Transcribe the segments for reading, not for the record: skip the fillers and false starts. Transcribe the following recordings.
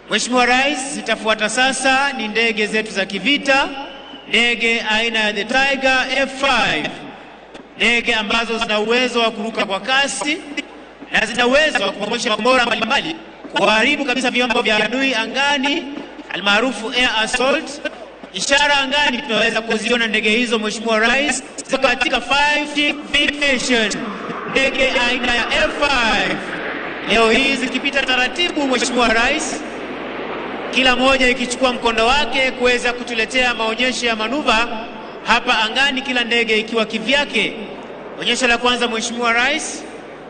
Mheshimiwa Rais, zitafuata sasa ni ndege zetu za kivita, ndege aina ya the Tiger F5, ndege ambazo zina uwezo wa kuruka kwa kasi na zina uwezo wa kuangusha makombora mbalimbali kuharibu kabisa vyombo vya adui angani, almaarufu air assault. Ishara angani tunaweza kuziona ndege hizo Mheshimiwa Rais katika 5 mission, ndege aina ya F5. Leo hii zikipita taratibu Mheshimiwa Rais, kila moja ikichukua mkondo wake kuweza kutuletea maonyesho ya manuva hapa angani, kila ndege ikiwa kivyake. Onyesho la kwanza Mheshimiwa Rais,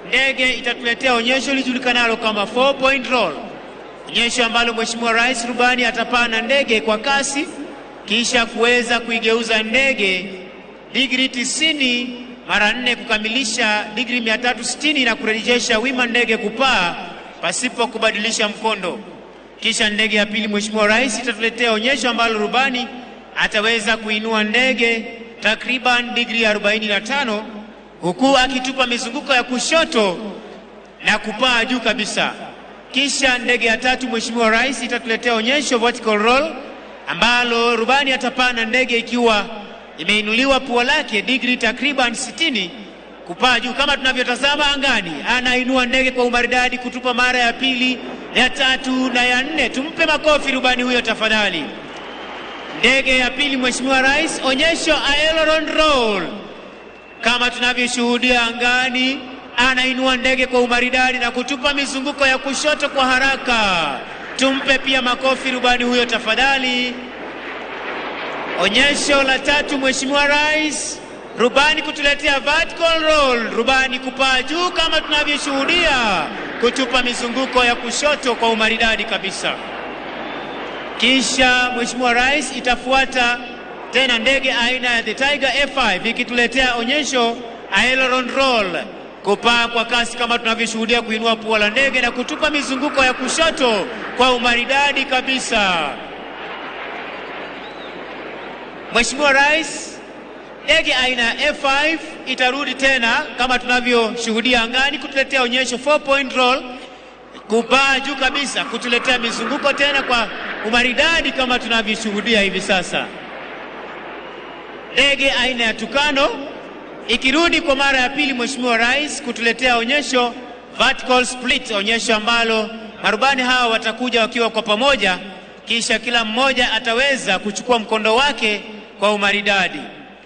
ndege itatuletea onyesho lijulikanalo kama 4-point roll. Onyesho ambalo Mheshimiwa Rais rubani atapaa na ndege kwa kasi kisha kuweza kuigeuza ndege degree 90 mara 4 kukamilisha degree 360 na kurejesha wima ndege kupaa pasipo kubadilisha mkondo. Kisha ndege ya pili Mheshimiwa Rais itatuletea onyesho ambalo rubani ataweza kuinua ndege takriban degree 45 huku akitupa mizunguko ya kushoto na kupaa juu kabisa. Kisha ndege ya tatu Mheshimiwa Rais itatuletea onyesho vertical roll ambalo rubani atapaa na ndege ikiwa imeinuliwa pua lake degree takriban 60 kupaa juu kama tunavyotazama angani. Anainua ndege kwa umaridadi kutupa mara ya pili, ya tatu na ya 4. Tumpe makofi rubani huyo tafadhali. Ndege ya pili Mheshimiwa Rais, onyesho aileron roll. Kama tunavyoshuhudia angani, anainua ndege kwa umaridadi na kutupa mizunguko ya kushoto kwa haraka. Tumpe pia makofi rubani huyo tafadhali. Onyesho la tatu Mheshimiwa Rais, rubani kutuletea vertical roll, rubani kupaa juu kama tunavyoshuhudia, kutupa mizunguko ya kushoto kwa umaridadi kabisa. Kisha Mheshimiwa Rais itafuata tena ndege aina ya the Tiger F5 ikituletea onyesho aileron roll, kupaa kwa kasi kama tunavyoshuhudia, kuinua pua la ndege na kutupa mizunguko ya kushoto kwa umaridadi kabisa. Mheshimiwa Rais, ndege aina ya F5 itarudi tena kama tunavyoshuhudia angani kutuletea onyesho 4-point roll, kupaa juu kabisa, kutuletea mizunguko tena kwa umaridadi kama tunavyoshuhudia hivi sasa. Ndege aina ya Tucano ikirudi kwa mara ya pili Mheshimiwa Rais kutuletea onyesho vertical split, onyesho ambalo marubani hawa watakuja wakiwa kwa pamoja, kisha kila mmoja ataweza kuchukua mkondo wake kwa umaridadi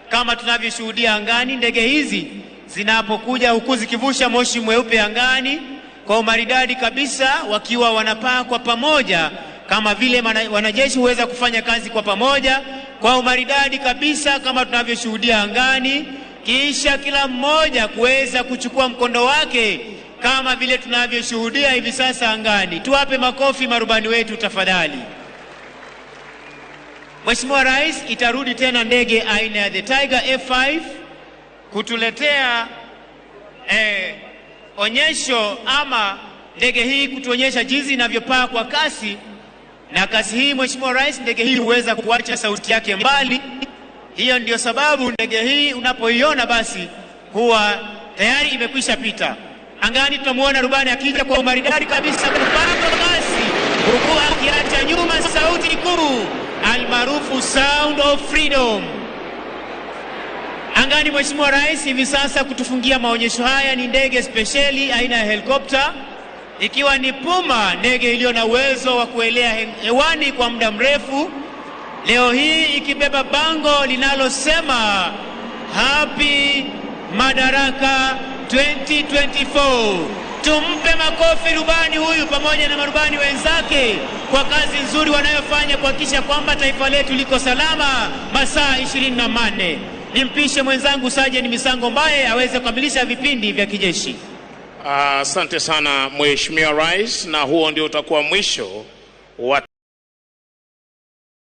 kama tunavyoshuhudia angani. Ndege hizi zinapokuja huku zikivusha moshi mweupe angani kwa umaridadi kabisa, wakiwa wanapaa kwa pamoja kama vile wanajeshi huweza kufanya kazi kwa pamoja kwa umaridadi kabisa kama tunavyoshuhudia angani, kisha kila mmoja kuweza kuchukua mkondo wake kama vile tunavyoshuhudia hivi sasa angani. Tuwape makofi marubani wetu tafadhali. Mheshimiwa Rais, itarudi tena ndege aina ya the Tiger F5 kutuletea onyesho ama ndege hii kutuonyesha jinsi inavyopaa kwa kasi. Na kasi hii Mheshimiwa Rais, ndege hii huweza kuacha sauti yake mbali. Hiyo ndio sababu ndege hii unapoiona basi huwa tayari imekwisha pita. Angani tunamuona rubani akija kwa umaridadi kabisa kupaa kwa kasi huku akiacha nyuma sauti kuu almaarufu sound of freedom. Angani Mheshimiwa Rais hivi sasa kutufungia maonyesho haya ni ndege speciali aina ya helikopta, ikiwa ni Puma, ndege iliyo na uwezo wa kuelea hewani kwa muda mrefu. Leo hii ikibeba bango linalosema Happy Madaraka 2024. Tumpe makofi rubani huyu pamoja na marubani wenzake kwa kazi nzuri wanayofanya kuhakikisha kwamba taifa letu liko salama masaa 24. Nimpishe mwenzangu Sajeni Misango Mbaye aweze kukamilisha vipindi vya kijeshi. Asante sana Mheshimiwa Rais, na huo ndio utakuwa mwisho wa